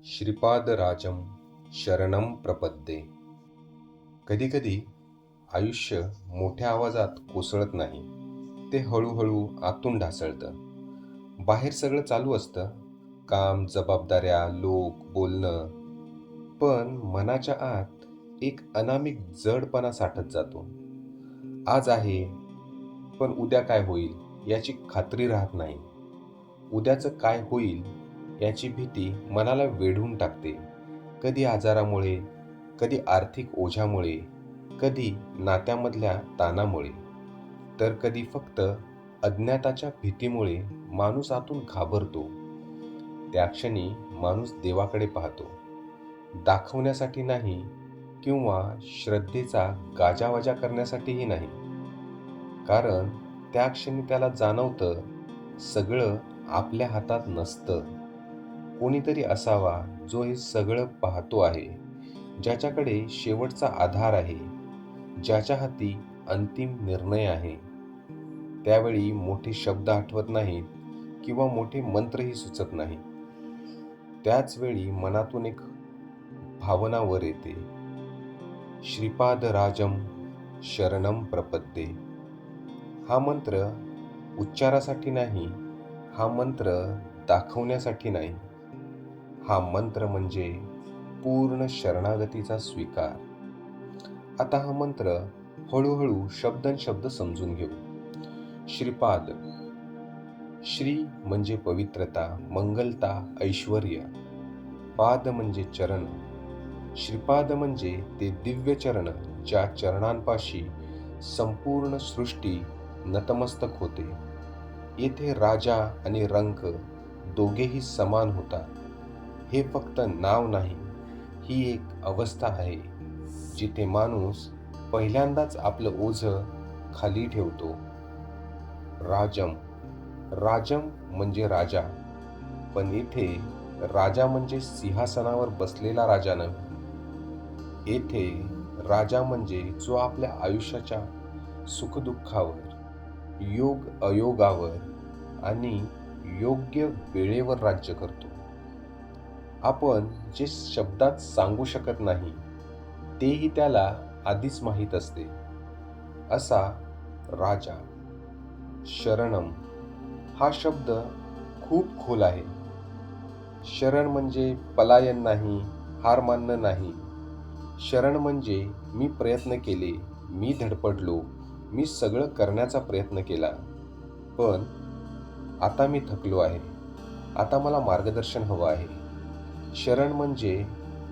श्रीपादराजं शरणं प्रपद्ये. कधीकधी आयुष्य मोठ्या आवाजात कोसळत नाही, ते हळूहळू आतून ढासळतं. बाहेर सगळं चालू असतं, काम, जबाबदाऱ्या, लोक, बोलणं, पण मनाच्या आत एक अनामिक जडपणा साठत जातो. आज आहे, पण उद्या काय होईल याची खात्री राहत नाही. उद्याचं काय होईल याची भीती मनाला वेढून टाकते. कधी आजारामुळे, कधी आर्थिक ओझ्यामुळे, कधी नात्यामधल्या ताणामुळे, तर कधी फक्त अज्ञाताच्या भीतीमुळे माणूस आतून घाबरतो. त्या क्षणी माणूस देवाकडे पाहतो, दाखवण्यासाठी नाही किंवा श्रद्धेचा गाजावाजा करण्यासाठीही नाही. कारण त्या क्षणी त्याला जाणवतं, सगळं आपल्या हातात नसतं. कोणीतरी असावा जो हे सगळं पाहतो आहे, ज्याच्याकडे शेवटचा आधार आहे, ज्याच्या हाती अंतिम निर्णय आहे. त्यावेळी मोठे शब्द आठवत नाहीत किंवा मोठे मंत्रही सुचत नाहीत. त्याच वेळी मनातून एक भावना वर येते, श्रीपादराजं शरणं प्रपद्ये. हा मंत्र उच्चारासाठी नाही, हा मंत्र दाखवण्यासाठी नाही. हा मंत्र म्हणजे पूर्ण शरणागतीचा स्वीकार. आता हा मंत्र हळूहळू शब्दन-शब्द समजून घेऊ. श्रीपाद. श्री म्हणजे पवित्रता, मंगलता, ऐश्वर्य. पाद म्हणजे चरण. श्रीपाद म्हणजे ते दिव्य चरण ज्या चरणांपाशी संपूर्ण सृष्टी नतमस्तक होते. येथे राजा आणि रंक दोघेही समान होतात. हे फक्त नाव नाही, ही एक अवस्था आहे, जिथे माणूस पहिल्यांदाच आपलं ओझं खाली ठेवतो. राजम. राजम म्हणजे राजा, पण इथे राजा म्हणजे सिंहासनावर बसलेला राजा नव्हे. येथे राजा म्हणजे जो आपल्या आयुष्याच्या सुखदुःखावर, योग अयोगावर आणि योग्य वेळेवर राज्य करतो. आपण जे शब्दात सांगू शकत नाही, तेही त्याला आधीच माहीत असते. असा राजा. शरणम हा शब्द खूप खोल आहे. शरण म्हणजे पलायन नाही, हार मानणं नाही. शरण म्हणजे मी प्रयत्न केले, मी धडपडलो, मी सगळं करण्याचा प्रयत्न केला, पण आता मी थकलो आहे. आता मला मार्गदर्शन हवं आहे. शरण म्हणजे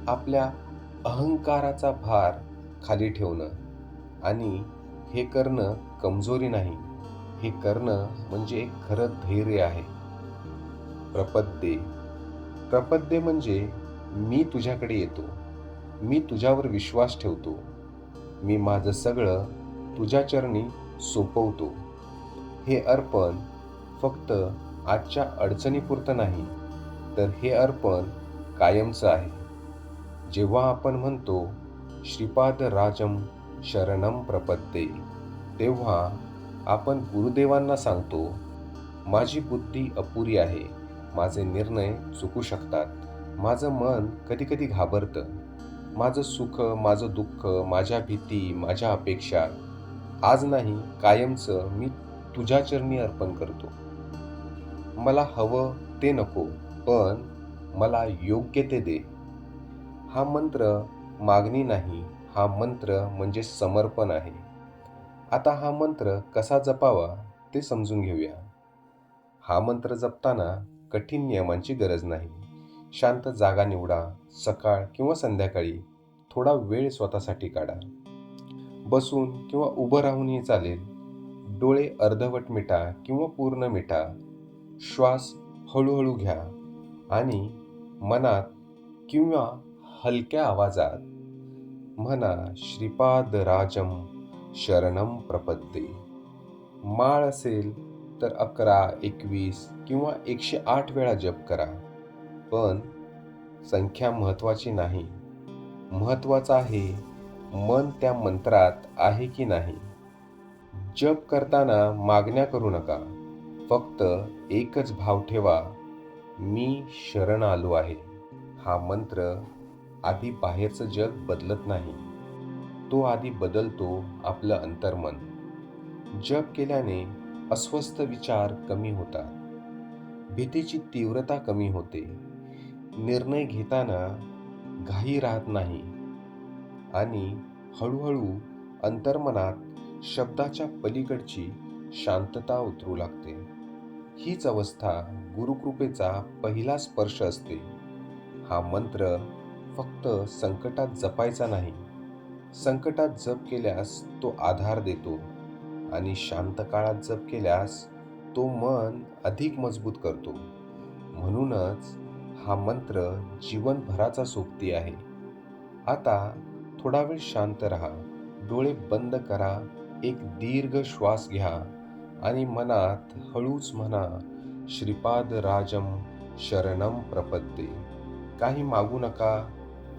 आपल्या अहंकाराचा भार खाली ठेवणं, आणि हे करणं कमजोरी नाही, हे करणं म्हणजे एक खरं धैर्य आहे. प्रपद्ये. प्रपद्ये म्हणजे मी तुझ्याकडे येतो, मी तुझ्यावर विश्वास ठेवतो, मी माझं सगळं तुझ्या चरणी सोपवतो. हे अर्पण फक्त आजच्या अडचणीपुरतं नाही, तर हे अर्पण कायमचं आहे. जेव्हा आपण म्हणतो श्रीपादराजं शरणं प्रपद्ये, तेव्हा आपण गुरुदेवांना सांगतो, माझी बुद्धी अपुरी आहे, माझे निर्णय चुकू शकतात, माझं मन कधी-कधी घाबरतं, माझं सुख, माझं दुःख, माझ्या भीती, माझ्या अपेक्षा आज नाही, कायमचं मी तुझ्या चरणी अर्पण करतो. मला हवं ते नको, पण मला योग्य ते दे. हा मंत्र मागणी नाही, हा मंत्र म्हणजे समर्पण आहे. आता हा मंत्र कसा जपावा ते समजून घेऊया. हा मंत्र जपताना कठीण नियमांची गरज नाही. शांत जागा निवडा. सकाळ किंवा संध्याकाळी थोडा वेळ स्वतःसाठी काढा. बसून किंवा उभं राहूनही चालेल. डोळे अर्धवट मिटा किंवा पूर्ण मिटा. श्वास हळूहळू घ्या आणि मनात किंवा हलक्या आवाजात म्हणा, श्रीपादराजं शरणं प्रपद्ये. माळ असेल तर 11, 21 किंवा 108 वेळा जप करा. पण संख्या महत्त्वाची नाही. महत्त्वाचं आहे मन त्या मंत्रात आहे की नाही. जप करताना मागण्या करू नका. फक्त एकच भाव ठेवा, मी शरण आलो आहे. हा मंत्र आधी बाहेरचं जग बदलत नाही. तो आधी बदलतो आपलं अंतर्मन. जप केल्याने अस्वस्थ विचार कमी होतात. भीतीची तीव्रता कमी होते. निर्णय घेताना घाई राहत नाही आणि हळूहळू अंतर्मनात शब्दाच्या पलीकडची शांतता उतरू लागते. हीच अवस्था गुरुकृपेचा पहिला स्पर्श असते. हा मंत्र फक्त संकटात जपायचा नाही. संकटात जप केल्यास तो आधार देतो आणि शांत काळात जप केल्यास तो मन अधिक मजबूत करतो. म्हणूनच हा मंत्र जीवनभराचा सोबती आहे. आता थोडा वेळ शांत राहा. डोळे बंद करा. एक दीर्घ श्वास घ्या आणि मनात हळूच म्हणा, श्रीपाद राजम शरणम प्रपद्ये. काही मागू नका,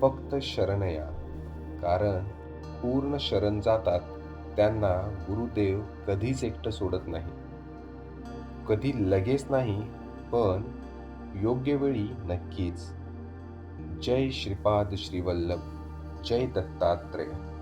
फक्त शरण या. कारण पूर्ण शरण जातात त्यांना गुरुदेव कधीच एकटं सोडत नाही. कधी लगेच नाही, पण योग्य वेळी नक्कीच. जय श्रीपाद श्रीवल्लभ. जय दत्तात्रेय.